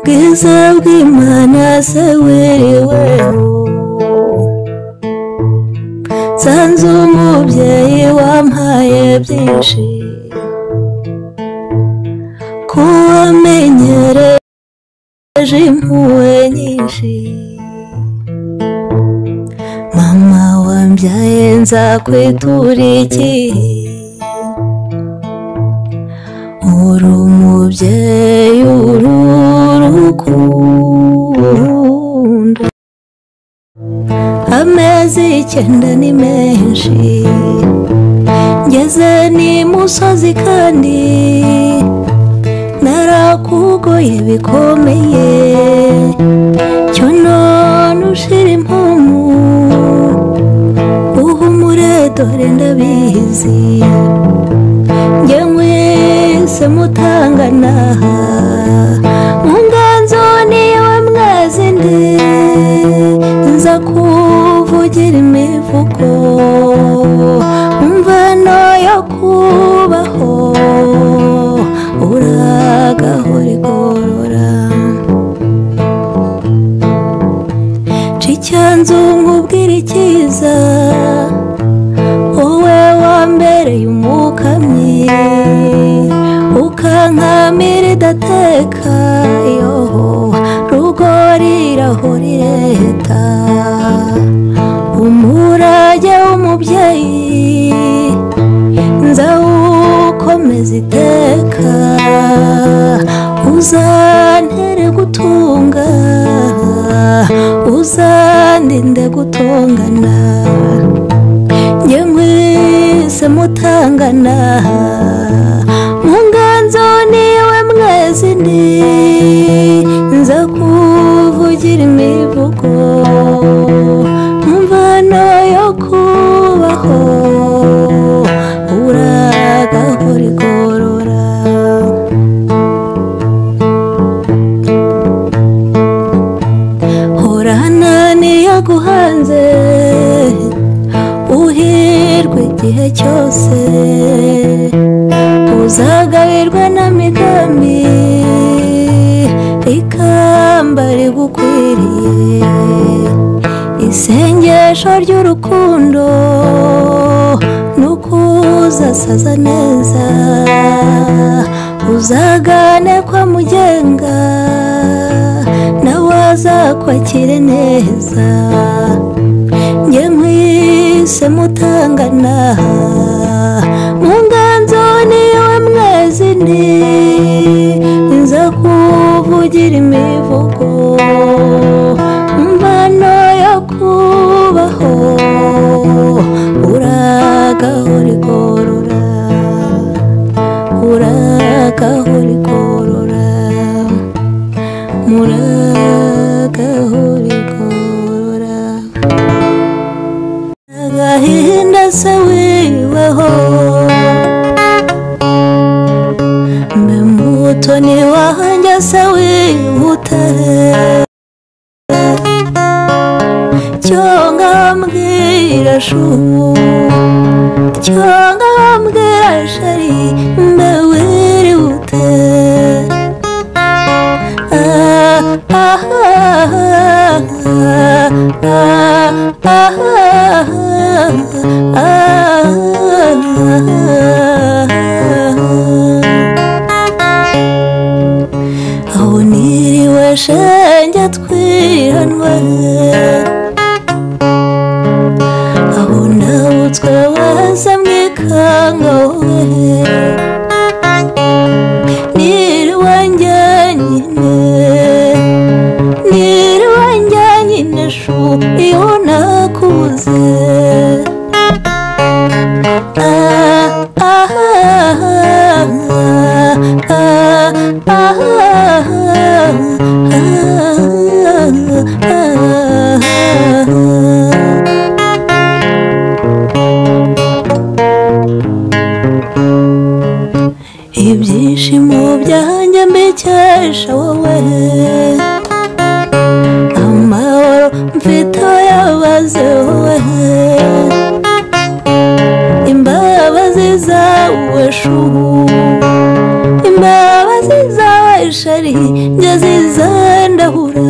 bwiza bw'Imana se wiriweho sanze umubyeyi wampaye byinshi kuwamenyereje impuhwe nyinshi mama wambyaye nzakwitura ikihe uri umubyeyi urukundo amezi 9 ni menshi ngeze n'imusozi kandi narakugoye bikomeye cyo none ushira impumu uhumure dore ndabizi nge nkwise mutangana mu nganzo niwe mwazindi nza kuvugira imivugo umvano yo kubaho uragahora igorora icyanzu nkubwira icyiza wowe wambereye umukamyi ukankamira idateka yoho rugori rahora ireta umurage w'umubyeyi nzawukomeza iteka uzantere gutunga uzandinde gutongana nge nkwise mutangana mu nganzo niwe mwezindi nza kuvugira imivugo mvano yo kubaho uragahora igorora horana niyaguhanze uhirwe igihe cyose uzagabirwa n'amigambi ikamba rigukwiriye isengesho ry'urukundo nukuzasaza neza uzagane kwa mugenga nawe azakwakire neza nge nkwise mutangana mu nganzo niwe mwezindi nza kuvugira imivugo mvano yo kubaho uragahora igorora uragahora igorora muragahora igorora agahinda se wiriweho mbe mutoni wanjye se wihute cyonga mbwira shu cyonga mbwira shari mbe wiriwute aho niriwe shenge twiranwe aho nabutswe wese mwikanga wowe niriwe njyenyine shu iyo nakubuze ibyishimo byanjye mbikesha wowe amahoro mfite yabaze wowe imbabazi zawe shu imbabazi zawe shari njye nziza ndahura